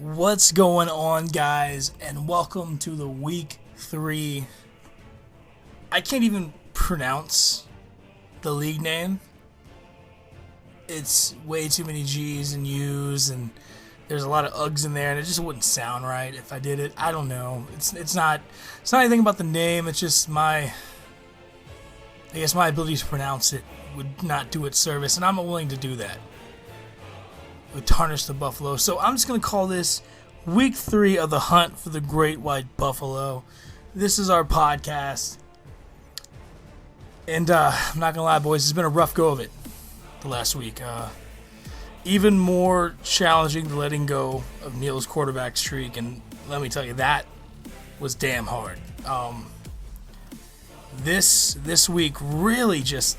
What's going on, guys, and welcome to the Week 3. I can't even pronounce the league name. It's way too many G's and U's, and there's a lot of Ughs in there, and it just wouldn't sound right if I did it. I don't know. It's not anything about the name. It's just my ability to pronounce it would not do it service, and I'm not willing to do that. Would tarnish the buffalo. So I'm just going to call this Week 3 of the hunt for the great white buffalo. This is our podcast. And I'm not going to lie, boys, it's been a rough go of it the last week. Even more challenging than letting go of Neil's quarterback streak. And let me tell you, that was damn hard. This week really just...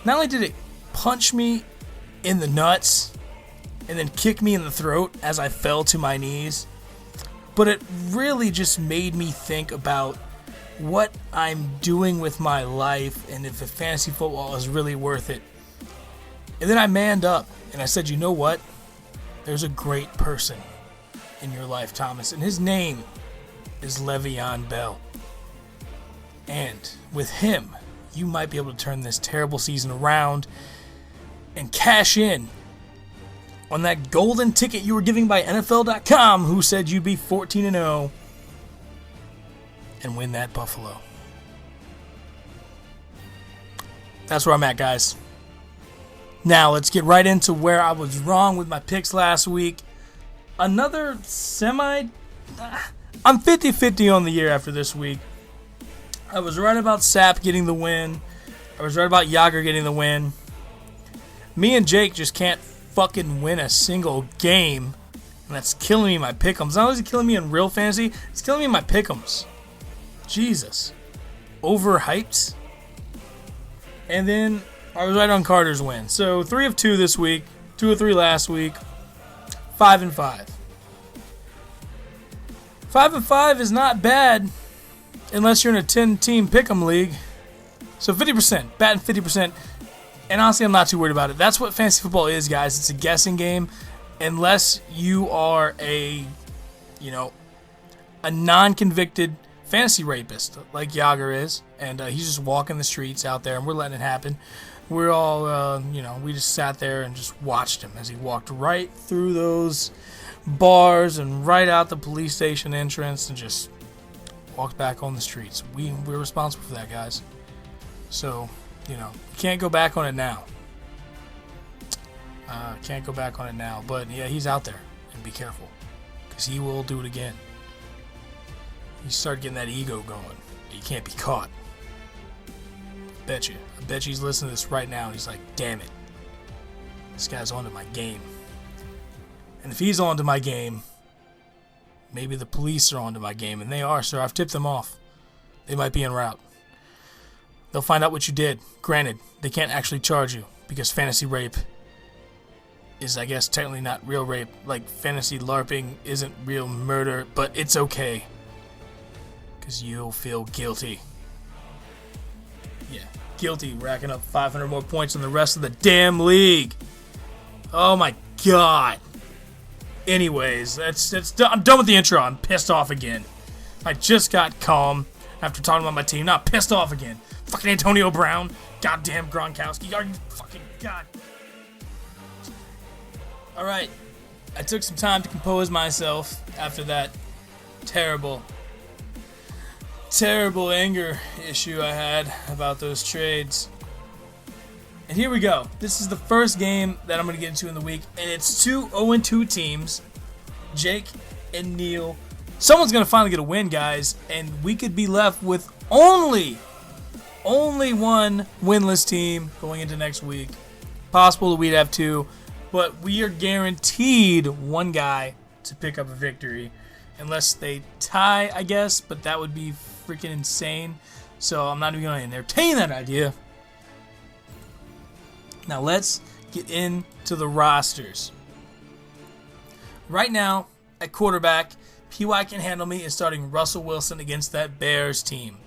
Not only did it punch me in the nuts and then kick me in the throat as I fell to my knees, but it really just made me think about what I'm doing with my life and if fantasy football is really worth it. And then I manned up and I said, you know what? There's a great person in your life, Thomas, and his name is Le'Veon Bell. And with him, you might be able to turn this terrible season around and cash in on that golden ticket you were giving by NFL.com, who said you'd be 14-0 and win that Buffalo. That's where I'm at, guys. Now, let's get right into where I was wrong with my picks last week. Another I'm 50-50 on the year after this week. I was right about Sapp getting the win. I was right about EGGGHGHGHUUGH getting the win. Me and Jake just can't fucking win a single game, and that's killing me in my pick'ems. Not only is it killing me in real fantasy, it's killing me in my pick'ems. Jesus. Overhyped. And then I was right on Carter's win. So 3 of 2 this week, 2 of 3 last week, 5 and 5. 5 and 5 is not bad unless you're in a 10-team pick'em league. So 50%, batting 50%. And honestly, I'm not too worried about it. That's what fantasy football is, guys. It's a guessing game. Unless you are a non-convicted fantasy rapist like EGGGHGHGHUUGH is. And he's just walking the streets out there, and we're letting it happen. We're all, we just sat there and just watched him as he walked right through those bars and right out the police station entrance and just walked back on the streets. We're responsible for that, guys. So... you can't go back on it now. But yeah, he's out there, and be careful, because he will do it again. He started getting that ego going. He can't be caught. I bet you he's listening to this right now, and he's like, damn it, this guy's onto my game. And if he's onto my game, maybe the police are onto my game, and they are, sir. I've tipped them off. They might be en route. They'll find out what you did. Granted, they can't actually charge you because fantasy rape is, I guess, technically not real rape. Like, fantasy LARPing isn't real murder, but it's okay because you'll feel guilty. Yeah, guilty, racking up 500 more points than the rest of the damn league. Oh my god. Anyways, I'm done with the intro. I'm pissed off again. I just got calm after talking about my team. Now I'm pissed off again. Fucking Antonio Brown. Goddamn Gronkowski. Are you fucking god? Alright. I took some time to compose myself after that terrible anger issue I had about those trades. And here we go. This is the first game that I'm going to get into in the week. And it's 2 0-2 teams. Jake and Neil. Someone's going to finally get a win, guys. And we could be left with only one winless team going into next week. Possible that we'd have 2, but we are guaranteed one guy to pick up a victory. Unless they tie, I guess, but that would be freaking insane. So I'm not even going to entertain that idea. Now let's get into the rosters. Right now, at quarterback, PY can handle me is starting Russell Wilson against that Bears team.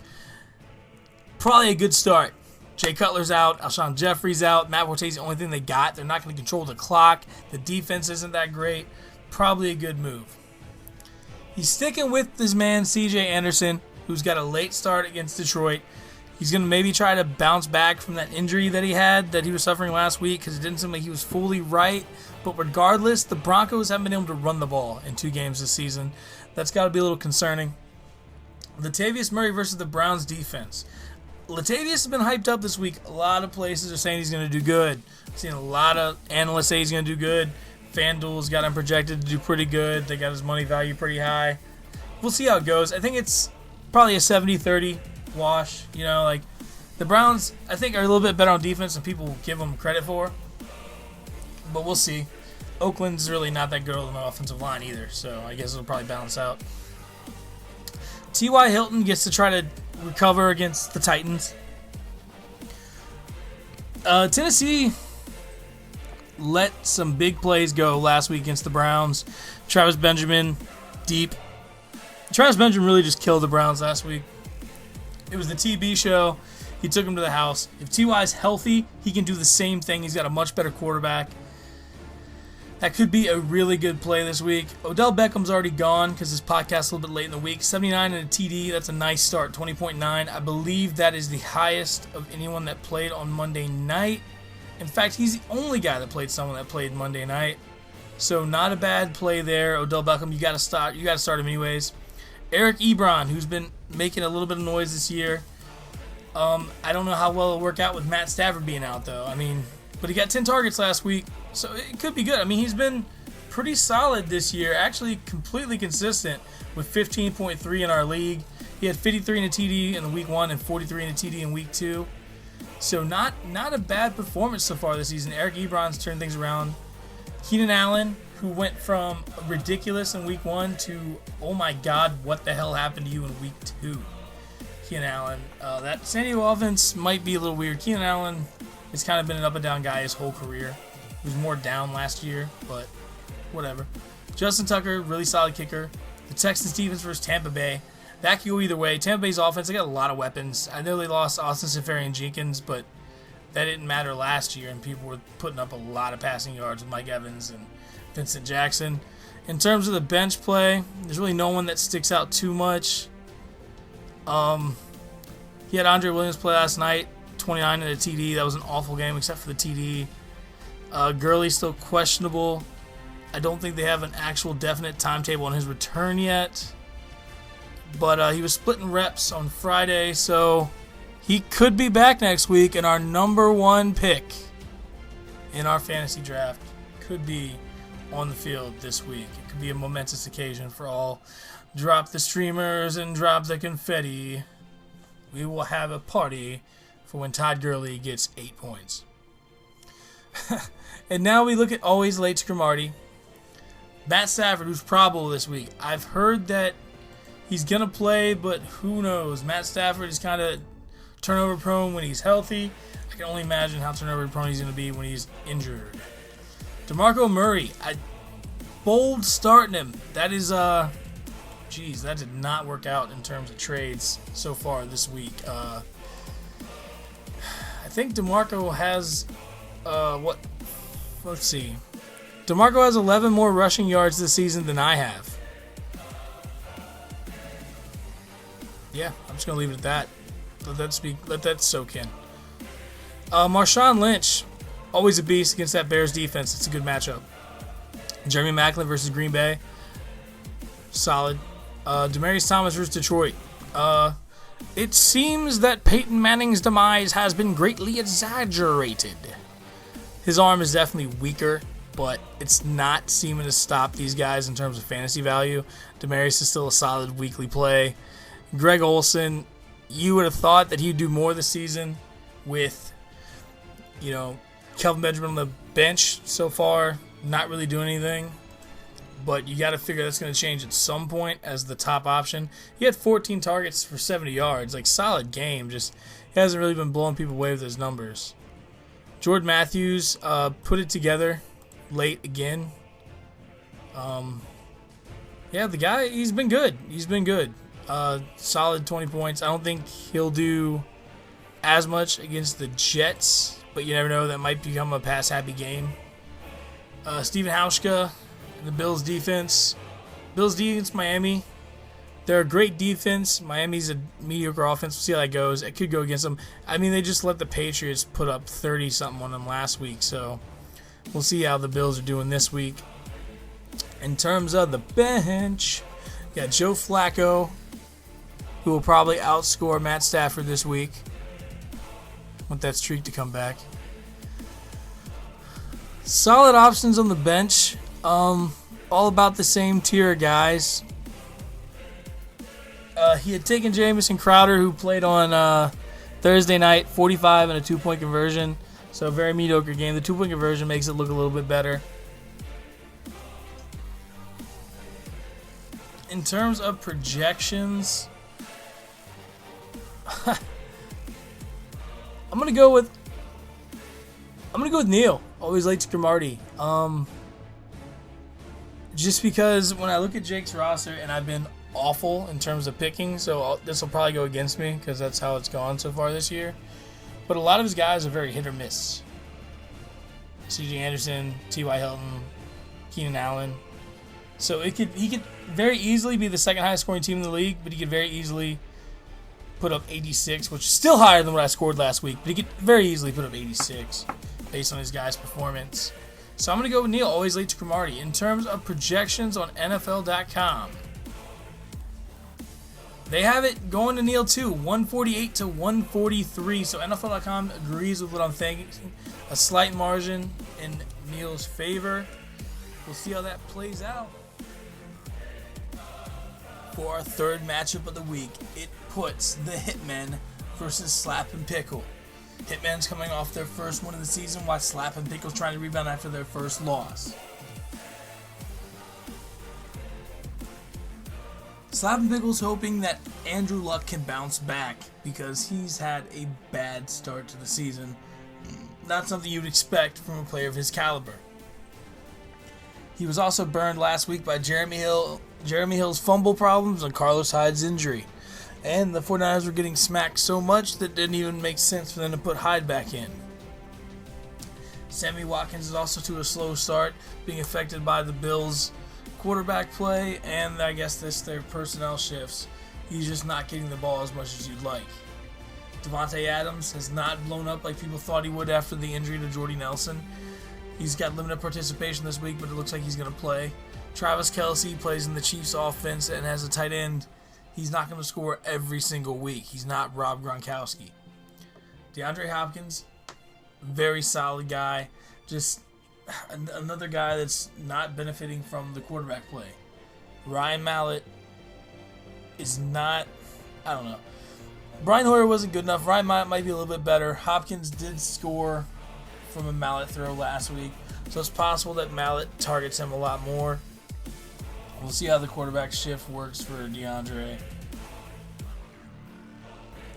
Probably a good start. Jay Cutler's out. Alshon Jeffrey's out. Matt Forte's the only thing they got. They're not going to control the clock. The defense isn't that great. probably a good move. He's sticking with this man, C.J. Anderson, who's got a late start against Detroit. He's going to maybe try to bounce back from that injury that he had, that he was suffering last week, because it didn't seem like he was fully right. But regardless, the Broncos haven't been able to run the ball in 2 games this season. That's got to be a little concerning. Latavius Murray versus the Browns defense. Latavius has been hyped up this week. A lot of places are saying he's going to do good. I've seen a lot of analysts say he's going to do good. FanDuel's got him projected to do pretty good. They got his money value pretty high. We'll see how it goes. I think it's probably a 70-30 wash. You know, like the Browns, I think, are a little bit better on defense than people give them credit for. But we'll see. Oakland's really not that good on the offensive line either, so I guess it'll probably balance out. T.Y. Hilton gets to try to recover against the Titans. Tennessee let some big plays go last week against the Browns. Travis Benjamin, deep. Travis Benjamin really just killed the Browns last week. It was the TB show. He took him to the house. If T.Y.'s healthy, he can do the same thing. He's got a much better quarterback. That could be a really good play this week. Odell Beckham's already gone because his podcast's a little bit late in the week. 79 and a TD. That's a nice start. 20.9. I believe that is the highest of anyone that played on Monday night. In fact, he's the only guy that played someone that played Monday night. So not a bad play there. Odell Beckham, you got to start. You got to start him anyways. Eric Ebron, who's been making a little bit of noise this year. I don't know how well it'll work out with Matt Stafford being out though. But he got 10 targets last week, so it could be good. He's been pretty solid this year, actually completely consistent with 15.3 in our league. He had 53 in a TD in the week 1 and 43 in a TD in week 2. So not a bad performance so far this season. Eric Ebron's turned things around. Keenan Allen, who went from ridiculous in week 1 to, oh my God, what the hell happened to you in week 2? Keenan Allen. That San Diego offense might be a little weird. Keenan Allen has kind of been an up and down guy his whole career. He was more down last year, but whatever. Justin Tucker, really solid kicker. The Texans defense versus Tampa Bay. That could go either way. Tampa Bay's offense, they got a lot of weapons. I know they lost Austin Seferian-Jenkins, but that didn't matter last year, and people were putting up a lot of passing yards with Mike Evans and Vincent Jackson. In terms of the bench play, there's really no one that sticks out too much. He had Andre Williams play last night, 29 in a TD. That was an awful game except for the TD. Gurley's still questionable. I don't think they have an actual definite timetable on his return yet. But he was splitting reps on Friday, so he could be back next week, and our number 1 pick in our fantasy draft could be on the field this week. It could be a momentous occasion for all. Drop the streamers and drop the confetti. We will have a party for when Todd Gurley gets 8 points. And now we look at always late Scramarty. Matt Stafford, who's probable this week. I've heard that he's going to play, but who knows? Matt Stafford is kind of turnover prone when he's healthy. I can only imagine how turnover prone he's going to be when he's injured. DeMarco Murray, bold starting him. That is, that did not work out in terms of trades so far this week. I think DeMarco has, let's see. DeMarco has 11 more rushing yards this season than I have. Yeah, I'm just going to leave it at that. Let that soak in. Marshawn Lynch, always a beast against that Bears defense. It's a good matchup. Jeremy Maclin versus Green Bay. Solid. Demaryius Thomas versus Detroit. It seems that Peyton Manning's demise has been greatly exaggerated. His arm is definitely weaker, but it's not seeming to stop these guys in terms of fantasy value. Demaryius is still a solid weekly play. Greg Olsen, you would have thought that he'd do more this season with, Kelvin Benjamin on the bench so far, not really doing anything. But you got to figure that's going to change at some point as the top option. He had 14 targets for 70 yards. Solid game. Just he hasn't really been blowing people away with his numbers. Jordan Matthews put it together late again. The guy, he's been good. Solid 20 points. I don't think he'll do as much against the Jets, but you never know. That might become a pass-happy game. Steven Hauschka And the Bills defense, Miami. They're a great defense. Miami's a mediocre offense. We'll see how that goes. It could go against them. I mean, they just let the Patriots put up 30-something on them last week, so we'll see how the Bills are doing this week. In terms of the bench, you got Joe Flacco, who will probably outscore Matt Stafford this week. Want that streak to come back. Solid options on the bench. All about the same tier of guys. He had taken Jamison Crowder, who played on Thursday night, 45 and a 2-point conversion. So a very mediocre game. The 2-point conversion makes it look a little bit better. In terms of projections, I'm gonna go with Neil. Always late to Cromartie. Just because when I look at Jake's roster, and I've been awful in terms of picking, so this will probably go against me because that's how it's gone so far this year. But a lot of his guys are very hit or miss. C.J. Anderson, T.Y. Hilton, Keenan Allen. So he could very easily be the second highest scoring team in the league, but he could very easily put up 86, which is still higher than what I scored last week. But he could very easily put up 86 based on his guys' performance. So I'm going to go with Neil, always late to Cromartie. In terms of projections on NFL.com, they have it going to Neil too, 148 to 143. So NFL.com agrees with what I'm thinking. A slight margin in Neil's favor. We'll see how that plays out. For our third matchup of the week, it puts the Hitmen versus Slap and Pickle. Hitmen's coming off their first win of the season, while Slap and Pickle's trying to rebound after their first loss. Slap and Pickle's hoping that Andrew Luck can bounce back because he's had a bad start to the season. Not something you'd expect from a player of his caliber. He was also burned last week by Jeremy Hill's fumble problems and Carlos Hyde's injury. And the 49ers were getting smacked so much that it didn't even make sense for them to put Hyde back in. Sammy Watkins is also to a slow start, being affected by the Bills' quarterback play and I guess their personnel shifts. He's just not getting the ball as much as you'd like. Devontae Adams has not blown up like people thought he would after the injury to Jordy Nelson. He's got limited participation this week, but it looks like he's going to play. Travis Kelce plays in the Chiefs' offense and has a tight end. He's not going to score every single week. He's not Rob Gronkowski. DeAndre Hopkins, very solid guy. Just another guy that's not benefiting from the quarterback play. Ryan Mallett is not, I don't know. Brian Hoyer wasn't good enough. Ryan Mallett might be a little bit better. Hopkins did score from a Mallett throw last week, so it's possible that Mallett targets him a lot more. We'll see how the quarterback shift works for DeAndre.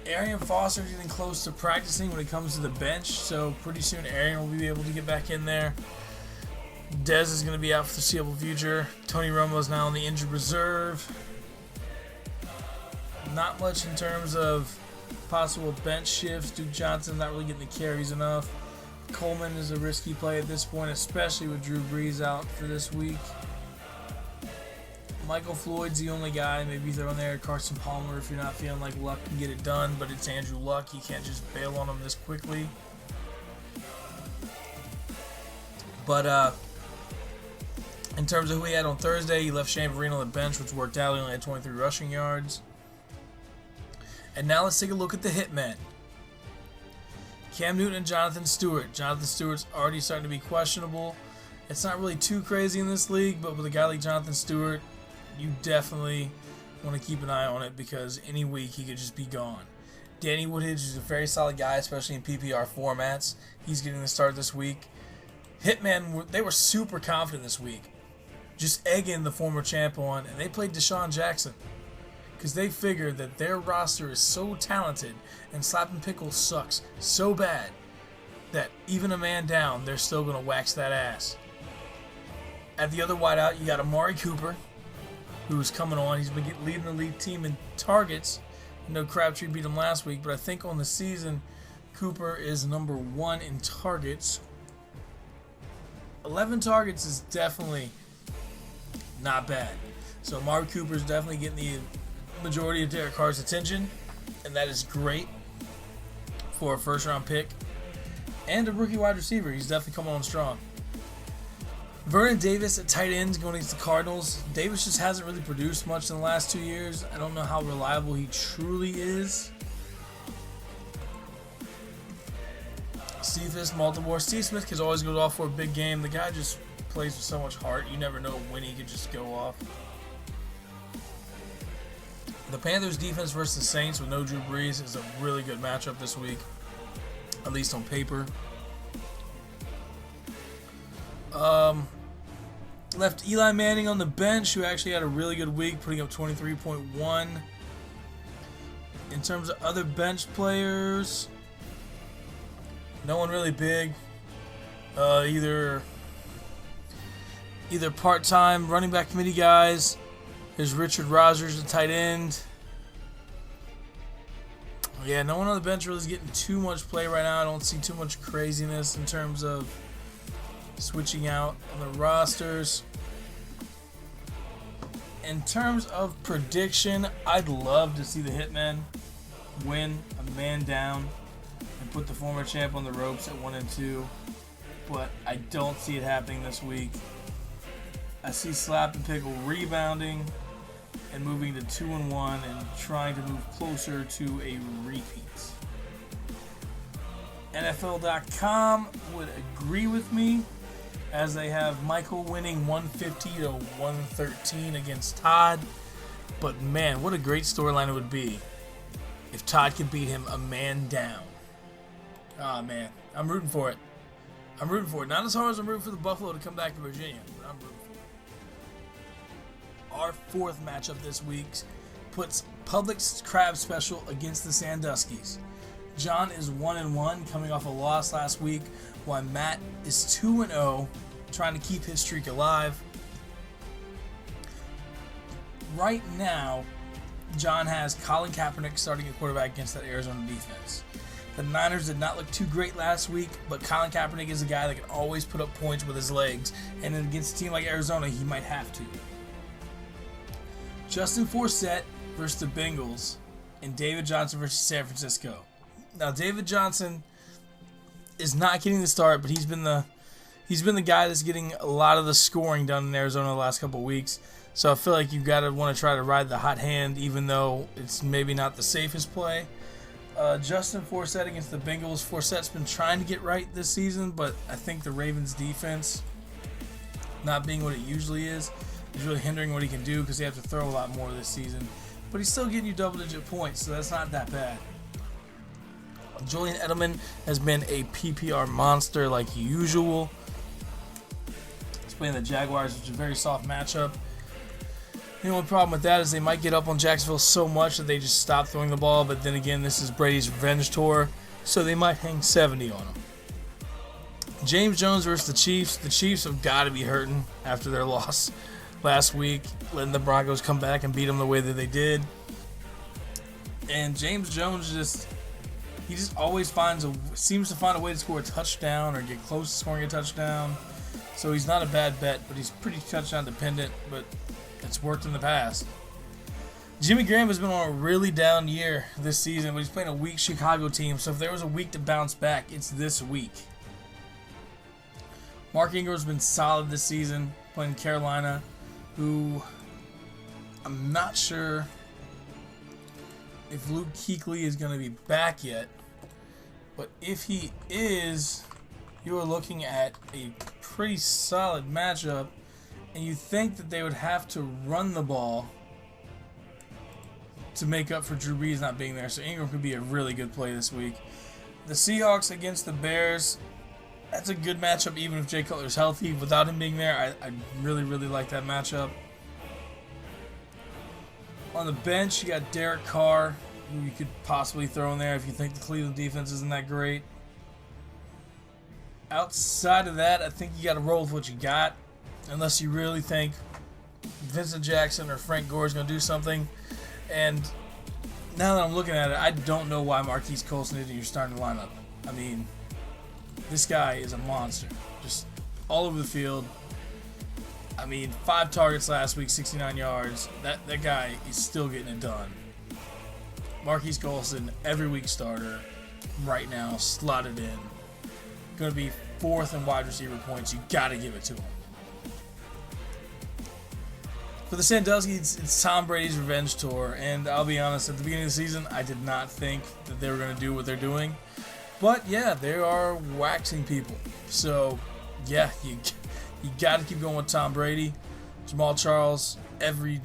Arian Foster's getting close to practicing when it comes to the bench, so pretty soon Arian will be able to get back in there. Dez is going to be out for the foreseeable future. Tony Romo is now on the injured reserve. Not much in terms of possible bench shifts. Duke Johnson not really getting the carries enough. Coleman is a risky play at this point, especially with Drew Brees out for this week. Michael Floyd's the only guy. Maybe throw in there Carson Palmer if you're not feeling like Luck can get it done, but it's Andrew Luck. You can't just bail on him this quickly. But in terms of who he had on Thursday, he left Shane Vereen on the bench, which worked out. He only had 23 rushing yards. And now let's take a look at the Hitmen. Cam Newton and Jonathan Stewart. Jonathan Stewart's already starting to be questionable. It's not really too crazy in this league, but with a guy like Jonathan Stewart, you definitely want to keep an eye on it because any week he could just be gone. Danny Woodhidge is a very solid guy, especially in PPR formats. He's getting the start this week. Hitman, they were super confident this week. Just egging the former champ on, and they played Deshaun Jackson because they figured that their roster is so talented and Slappin' Pickle sucks so bad that even a man down, they're still going to wax that ass. At the other wideout, you got Amari Cooper, who's coming on. He's been leading the league team in targets. I know Crabtree beat him last week, but I think on the season, Cooper is number 1 in targets. 11 targets is definitely not bad. So Amari Cooper's definitely getting the majority of Derek Carr's attention, and that is great for a first-round pick and a rookie wide receiver. He's definitely coming on strong. Vernon Davis at tight end going against the Cardinals. Davis just hasn't really produced much in the last 2 years. I don't know how reliable he truly is. Steve Smith, Baltimore. Steve Smith can always go off for a big game. The guy just plays with so much heart. You never know when he could just go off. The Panthers defense versus the Saints with no Drew Brees is a really good matchup this week, at least on paper. Left Eli Manning on the bench, who actually had a really good week, putting up 23.1. In terms of other bench players, no one really big. Either part-time running back committee guys. There's Richard Rodgers, the tight end. Yeah, no one on the bench really is getting too much play right now. I don't see too much craziness in terms of switching out on the rosters. In terms of prediction, I'd love to see the Hitmen win a man down and put the former champ on the ropes at 1-2, but I don't see it happening this week. I see Slap and Pickle rebounding and moving to 2-1 and trying to move closer to a repeat. NFL.com would agree with me, as they have Michael winning 150-113 against Todd. But man, what a great storyline it would be if Todd could beat him a man down. Oh man, I'm rooting for it. I'm rooting for it. Not as hard as I'm rooting for the Buffalo to come back to Virginia, but I'm rooting for it. Our fourth matchup this week puts Publix Crab Special against the Sandusky's. John is 1-1, coming off a loss last week, while Matt is 2-0, trying to keep his streak alive. Right now, John has Colin Kaepernick starting at quarterback against that Arizona defense. The Niners did not look too great last week, but Colin Kaepernick is a guy that can always put up points with his legs, and against a team like Arizona, he might have to. Justin Forsett versus the Bengals, and David Johnson versus San Francisco. Now, David Johnson is not getting the start, but he's been the guy that's getting a lot of the scoring done in Arizona the last couple of weeks. So I feel like you've got to want to try to ride the hot hand, even though it's maybe not the safest play. Justin Forsett against the Bengals. Forsett's been trying to get right this season, but I think the Ravens' defense, not being what it usually is really hindering what he can do because they have to throw a lot more this season. But he's still getting you double-digit points, so that's not that bad. Julian Edelman has been a PPR monster like usual. He's playing the Jaguars, which is a very soft matchup. The only problem with that is they might get up on Jacksonville so much that they just stop throwing the ball, but then again, this is Brady's revenge tour, so they might hang 70 on him. James Jones versus the Chiefs. The Chiefs have got to be hurting after their loss last week, letting the Broncos come back and beat them the way that they did. And James Jones just always seems to find a way to score a touchdown or get close to scoring a touchdown. So he's not a bad bet, but he's pretty touchdown dependent, but it's worked in the past. Jimmy Graham has been on a really down year this season, but he's playing a weak Chicago team, so if there was a week to bounce back, it's this week. Mark Ingram's been solid this season, playing Carolina, who I'm not sure if Luke Kuechly is going to be back yet, but if he is, you are looking at a pretty solid matchup, and you think that they would have to run the ball to make up for Drew Brees not being there, so Ingram could be a really good play this week. The Seahawks against the Bears, that's a good matchup even if Jay Cutler's healthy. Without him being there, I really, really like that matchup. On the bench, you got Derek Carr, who you could possibly throw in there if you think the Cleveland defense isn't that great. Outside of that, I think you got to roll with what you got, unless you really think Vincent Jackson or Frank Gore is going to do something. And now that I'm looking at it, I don't know why Marquise Colson is in your starting lineup. I mean, this guy is a monster. Just all over the field. I mean, 5 targets last week, 69 yards. That guy is still getting it done. Marquise Colson, every week starter, right now, slotted in. Going to be 4th in wide receiver points. You got to give it to him. For the Sandusky's, it's Tom Brady's revenge tour, and I'll be honest, at the beginning of the season, I did not think that they were going to do what they're doing. But yeah, they are waxing people. So yeah, you got to keep going with Tom Brady. Jamal Charles, every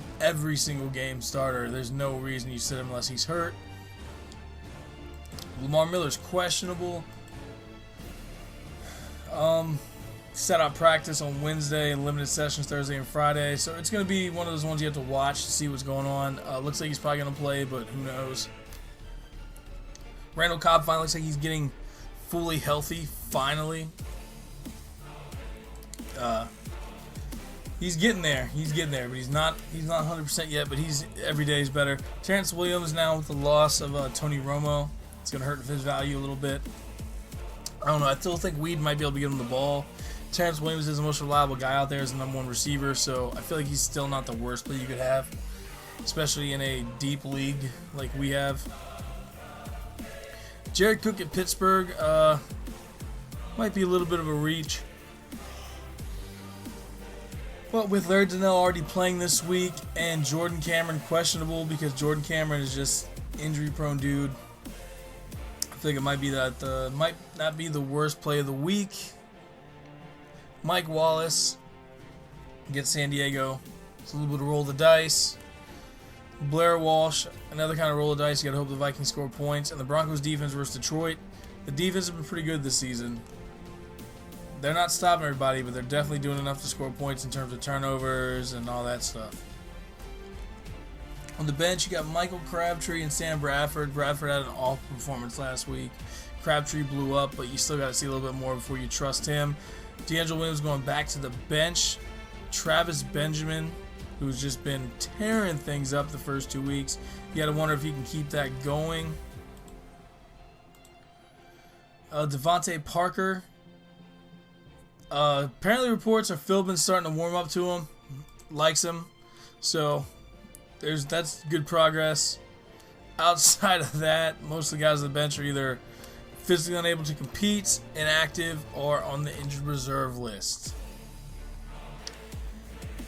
single game starter. There's no reason you sit him unless he's hurt. Lamar Miller's questionable. Set out practice on Wednesday and limited sessions Thursday and Friday. So it's going to be one of those ones you have to watch to see what's going on. Looks like he's probably going to play, but who knows. Randall Cobb finally looks like he's getting fully healthy, finally. He's getting there, but he's not 100% yet, but every day is better. Terrence Williams now with the loss of Tony Romo. It's going to hurt his value a little bit. I don't know. I still think Weed might be able to give him the ball. Terrence Williams is the most reliable guy out there as the #1 receiver, so I feel like he's still not the worst play you could have, especially in a deep league like we have. Jared Cook at Pittsburgh might be a little bit of a reach. But with Larry Donnell already playing this week and Jordan Cameron questionable because Jordan Cameron is just injury-prone dude, I think it might be that might not be the worst play of the week. Mike Wallace against San Diego. It's a little bit of roll the dice. Blair Walsh, another kind of roll of dice. You got to hope the Vikings score points. And the Broncos defense versus Detroit. The defense has been pretty good this season. They're not stopping everybody, but they're definitely doing enough to score points in terms of turnovers and all that stuff. On the bench, you got Michael Crabtree and Sam Bradford. Bradford had an awful performance last week. Crabtree blew up, but you still got to see a little bit more before you trust him. D'Angelo Williams going back to the bench. Travis Benjamin, who's just been tearing things up the first 2 weeks. You got to wonder if he can keep that going. Devontae Parker. Apparently reports are Philbin's starting to warm up to him. Likes him. So that's good progress. Outside of that, most of the guys on the bench are either physically unable to compete, inactive, or on the injured reserve list.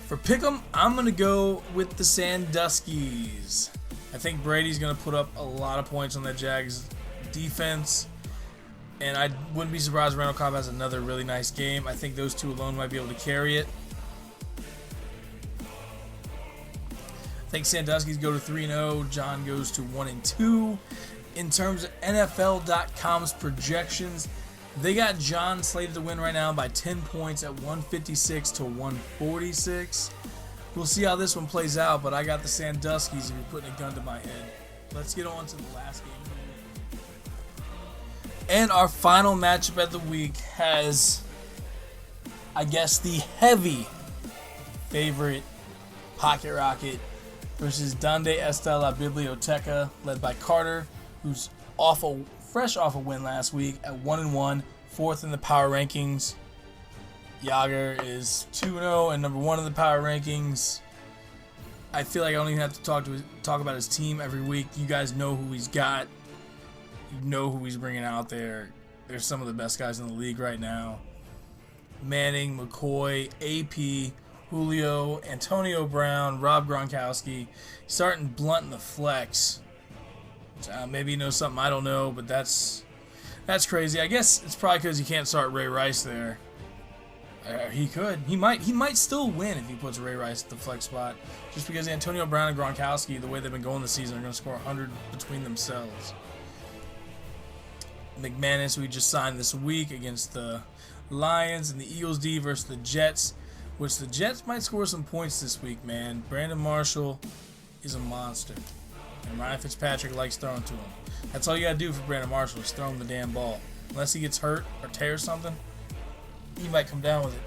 For Pick'em, I'm going to go with the Sandusky's. I think Brady's going to put up a lot of points on that Jags defense. And I wouldn't be surprised if Randall Cobb has another really nice game. I think those two alone might be able to carry it. I think Sandusky's go to 3-0. John goes to 1-2. In terms of NFL.com's projections, they got John slated to win right now by 10 points at 156 to 146. We'll see how this one plays out, but I got the Sandusky's if you're putting a gun to my head. Let's get on to the last game. And our final matchup of the week has, I guess, the heavy favorite Pocket Rocket versus Donde Esta La Biblioteca, led by Carter, who's fresh off a win last week at 1-1, 4th in the power rankings. Yager is 2-0 and #1 in the power rankings. I feel like I don't even have to talk about his team every week. You guys know who he's got. You know who he's bringing out there. They're some of the best guys in the league right now. Manning, McCoy, AP, Julio, Antonio Brown, Rob Gronkowski. Starting Blunt in the flex. Maybe you know something I don't know, but that's crazy. I guess it's probably because you can't start Ray Rice there. He could. He might still win if he puts Ray Rice at the flex spot. Just because Antonio Brown and Gronkowski, the way they've been going this season, are going to score 100 between themselves. McManus, we just signed this week against the Lions, and the Eagles D versus the Jets, which the Jets might score some points this week, man. Brandon Marshall is a monster, and Ryan Fitzpatrick likes throwing to him. That's all you got to do for Brandon Marshall is throw him the damn ball. Unless he gets hurt or tears something, he might come down with it.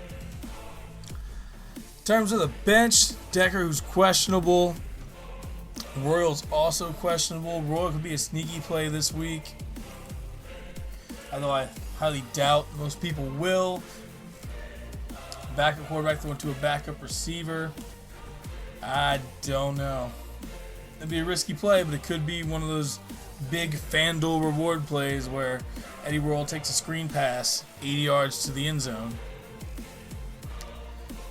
In terms of the bench, Decker, who's questionable. Royal's also questionable. Royal could be a sneaky play this week, although I highly doubt most people will. Backup quarterback that went to a backup receiver. I don't know. It'd be a risky play, but it could be one of those big FanDuel reward plays where Eddie Roll takes a screen pass 80 yards to the end zone.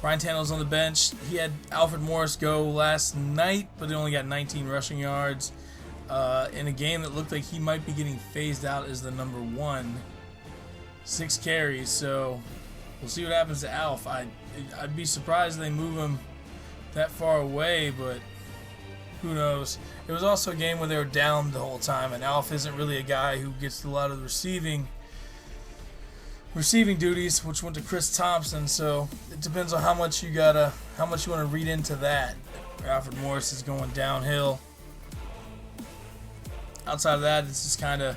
Ryan Tannehill's on the bench. He had Alfred Morris go last night, but he only got 19 rushing yards in a game that looked like he might be getting phased out as the number 1. 6 carries, so we'll see what happens to Alf. I'd be surprised if they move him that far away, but who knows. It was also a game where they were down the whole time, and Alf isn't really a guy who gets a lot of the receiving duties, which went to Chris Thompson. So it depends on how much you want to read into that. Alfred Morris is going downhill. Outside of that, it's just kind of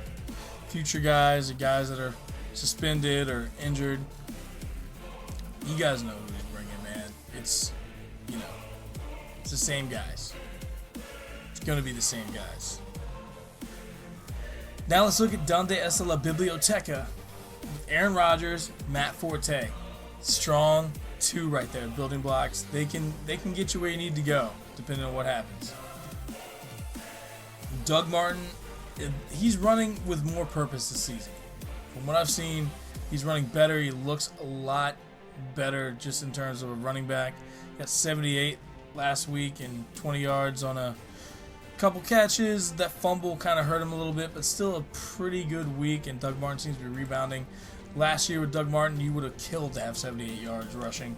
future guys or guys that are suspended or injured. You guys know who he's bringing, man. It's the same guys. It's going to be the same guys. Now let's look at Donde Está la Biblioteca. Aaron Rodgers, Matt Forte. Strong 2 right there, building blocks. They can get you where you need to go, depending on what happens. Doug Martin, he's running with more purpose this season. From what I've seen, he's running better. He looks a lot better just in terms of a running back. He got 78 last week and 20 yards on a couple catches. That fumble kind of hurt him a little bit, but still a pretty good week, and Doug Martin seems to be rebounding. Last year with Doug Martin, you would have killed to have 78 yards rushing.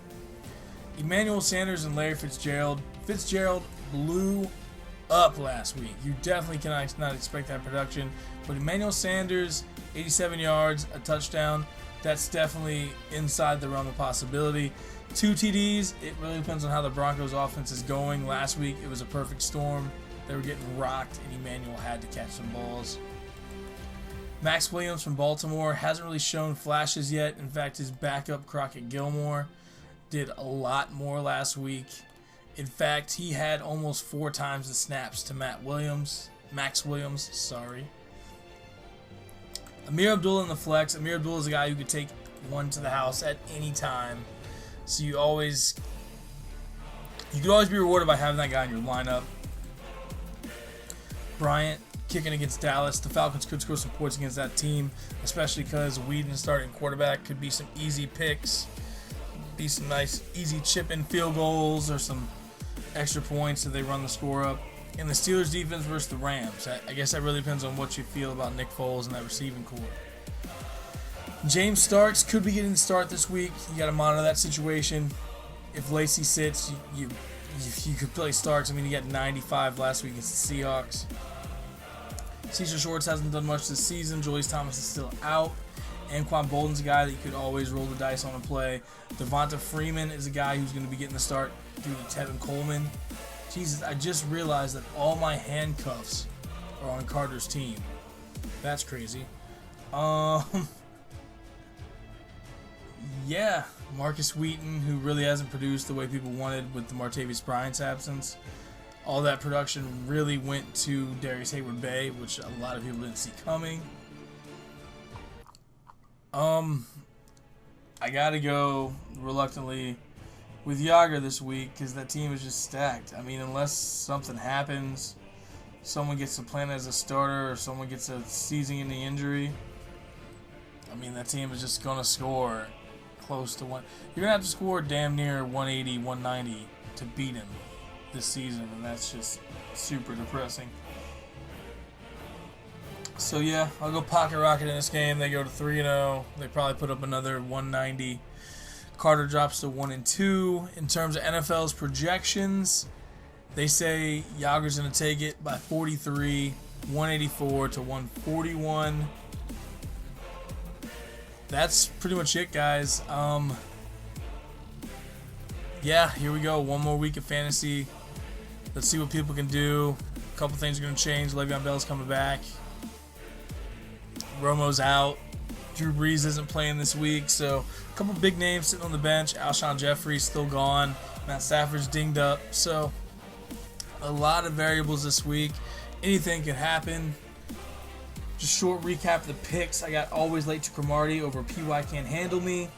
Emmanuel Sanders and Larry Fitzgerald. Fitzgerald blew up last week. You definitely cannot not expect that production, but Emmanuel Sanders, 87 yards, a touchdown. That's definitely inside the realm of possibility. 2 TDs. It really depends on how the Broncos offense is going. Last week, it was a perfect storm. They were getting rocked, and Emmanuel had to catch some balls. Max Williams from Baltimore hasn't really shown flashes yet. In fact, his backup, Crockett Gilmore, did a lot more last week. In fact, he had almost 4 times the snaps to Max Williams. Amir Abdullah in the flex. Amir Abdullah is a guy who could take one to the house at any time. So you could always be rewarded by having that guy in your lineup. Bryant kicking against Dallas. The Falcons could score some points against that team, especially because Whedon starting quarterback. Could be some easy picks, be some nice easy chip-in field goals or some extra points if they run the score up. And the Steelers defense versus the Rams. I guess that really depends on what you feel about Nick Foles and that receiving core. James Starks could be getting the start this week. You got to monitor that situation. If Lacey sits, you could play Starks. I mean, he got 95 last week against the Seahawks. Cesar Shorts hasn't done much this season. Julius Thomas is still out. Anquan Bolden's a guy that you could always roll the dice on and play. Devonta Freeman is a guy who's going to be getting the start due to Tevin Coleman. Jesus, I just realized that all my handcuffs are on Carter's team. That's crazy. Yeah, Marcus Wheaton, who really hasn't produced the way people wanted with the Martavis Bryant's absence. All that production really went to Darius Hayward-Bay, which a lot of people didn't see coming. I gotta go reluctantly with Yager this week because that team is just stacked. I mean, unless something happens, someone gets a plan as a starter or someone gets a season-ending injury, I mean, that team is just gonna score close to one. You're gonna have to score damn near 180, 190 to beat him this season, and that's just super depressing. So yeah, I'll go pocket rocket in this game. They go to 3-0. They probably put up another 190. Carter drops to 1-2. In terms of NFL's projections, they say Yager's going to take it by 43, 184 to 141. That's pretty much it, guys. Yeah, here we go. One more week of fantasy. Let's see what people can do. A couple things are going to change. Le'Veon Bell's coming back. Romo's out. Drew Brees isn't playing this week, so a couple big names sitting on the bench. Alshon Jeffrey's still gone. Matt Stafford's dinged up. So a lot of variables this week. Anything can happen. Just short recap of the picks. I got Always Late to Cromartie over PY Can't Handle Me.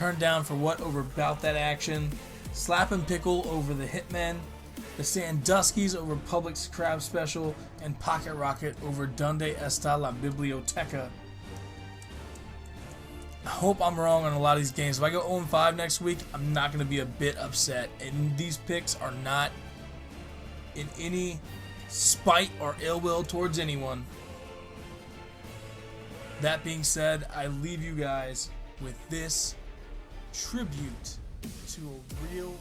Turned Down for What over Bout That Action. Slap and Pickle over The Hitmen. The Sandusky's over Publix Crab Special. And Pocket Rocket over Donde Está la Biblioteca. I hope I'm wrong on a lot of these games. If I go 0-5 next week, I'm not going to be a bit upset. And these picks are not in any spite or ill will towards anyone. That being said, I leave you guys with this tribute to a real